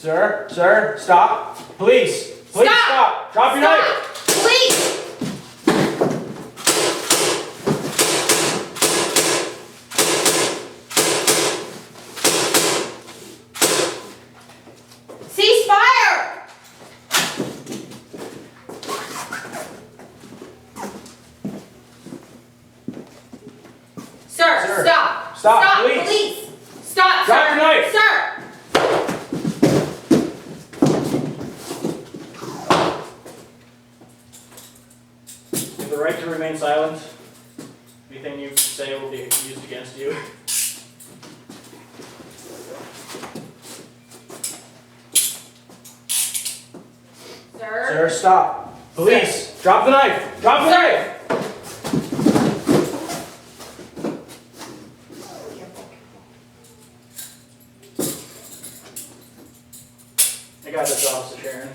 Sir, stop. Police, stop. Drop your knife. Police! Cease fire! Sir, stop. Stop, police. Stop, Drop sir. your knife. Sir. You have the right to remain silent. Anything you say will be used against you. Sir, stop. Police, drop the knife. Drop the knife. I got this, Officer Sharon.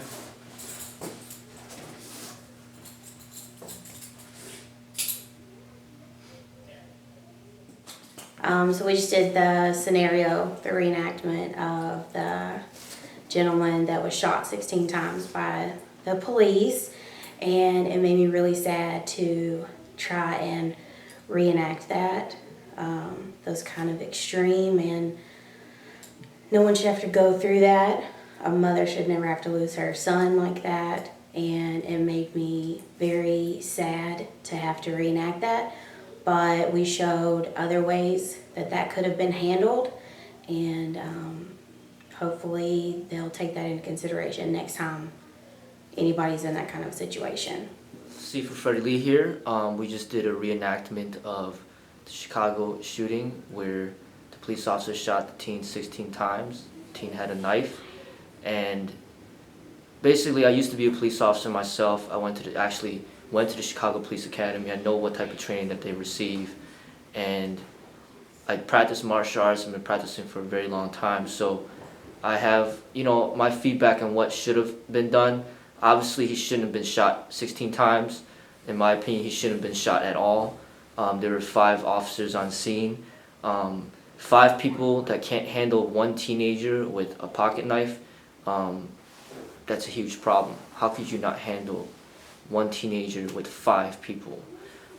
So we just did the scenario, the reenactment of the gentleman that was shot 16 times by the police, and it made me really sad to try and reenact that. Those kind of extreme, and no one should have to go through that. A mother should never have to lose her son like that, and it made me very sad to have to reenact that. But we showed other ways that that could have been handled, and hopefully they'll take that into consideration next time anybody's in that kind of situation. C for Freddie Lee here. We just did a reenactment of the Chicago shooting where the police officer shot the teen 16 times. The teen had a knife, and basically I used to be a police officer myself. I went to the Chicago Police Academy. I know what type of training that they receive, and I practice martial arts. I've been practicing for a very long time, so I have, my feedback on what should have been done. Obviously, he shouldn't have been shot 16 times. In my opinion, he shouldn't have been shot at all. There were 5 officers on scene. 5 people that can't handle one teenager with a pocket knife, that's a huge problem. How could you not handle one teenager with 5 people?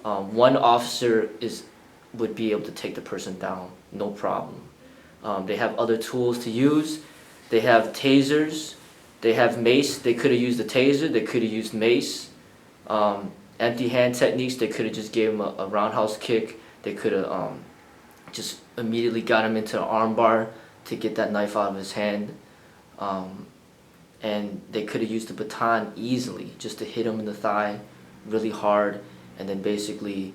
One officer would be able to take the person down, no problem. They have other tools to use. They have tasers. They have mace. They could have used a taser. They could have used mace. Empty hand techniques. They could have just gave him a roundhouse kick. They could have just immediately got him into an arm bar to get that knife out of his hand. And they could have used the baton easily just to hit him in the thigh really hard, and then basically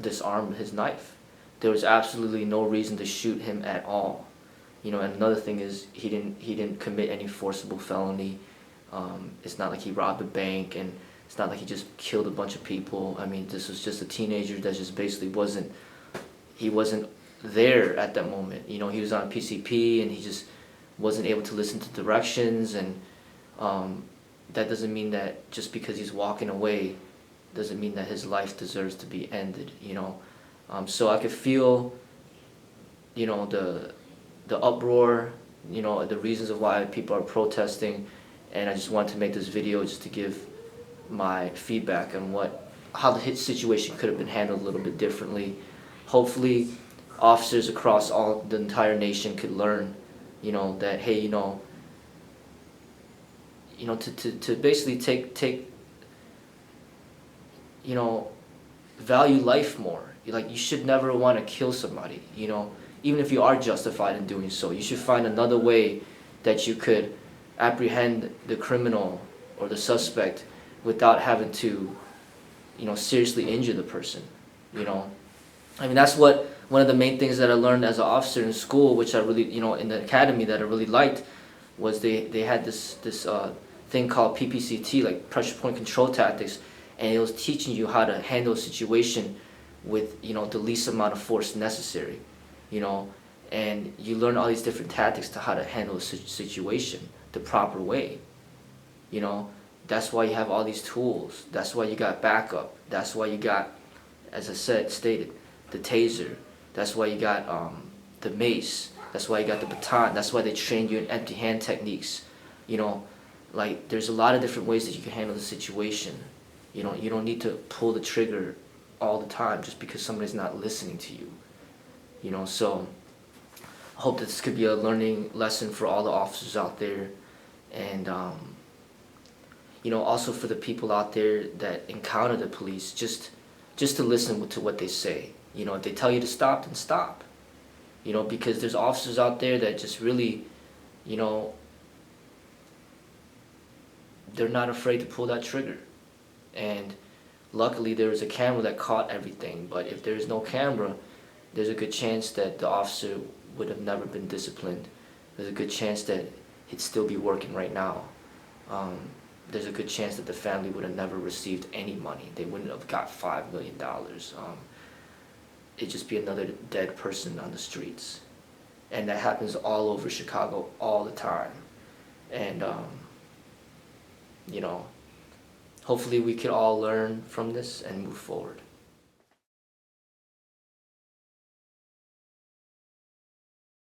disarm his knife. There was absolutely no reason to shoot him at all. And another thing is he didn't commit any forcible felony. It's not like he robbed a bank, and it's not like he just killed a bunch of people. I mean, this was just a teenager that just basically wasn't there at that moment. He was on PCP, and he just wasn't able to listen to directions, and that doesn't mean that just because he's walking away doesn't mean that his life deserves to be ended. So I could feel the uproar, the reasons of why people are protesting, and I just wanted to make this video just to give my feedback on how the hit situation could have been handled a little bit differently. Hopefully officers across the entire nation could learn that, hey, to basically take value life more. You should never want to kill somebody, even if you are justified in doing so. You should find another way that you could apprehend the criminal or the suspect without having to, seriously injure the person, I mean, that's one of the main things that I learned as an officer in school, which I really, in the academy, that I really liked, was they had this thing called PPCT, like pressure point control tactics, and it was teaching you how to handle a situation with, the least amount of force necessary, and you learn all these different tactics to how to handle a situation the proper way, That's why you have all these tools. That's why you got backup. That's why you got, as I stated, the taser. That's why you got the mace. That's why you got the baton. That's why they train you in empty hand techniques. You know, like there's a lot of different ways that you can handle the situation. You don't need to pull the trigger all the time just because somebody's not listening to you. You know, so I hope that this could be a learning lesson for all the officers out there, and you know, also for the people out there that encounter the police, just to listen to what they say. You know, if they tell you to stop, then stop. You know, because there's officers out there that just really, you know, they're not afraid to pull that trigger. And luckily there was a camera that caught everything, but if there's no camera, there's a good chance that the officer would have never been disciplined. There's a good chance that he'd still be working right now. There's a good chance that the family would have never received any money. They wouldn't have got $5 million. It'd just be another dead person on the streets. And that happens all over Chicago all the time. And, you know, hopefully we could all learn from this and move forward.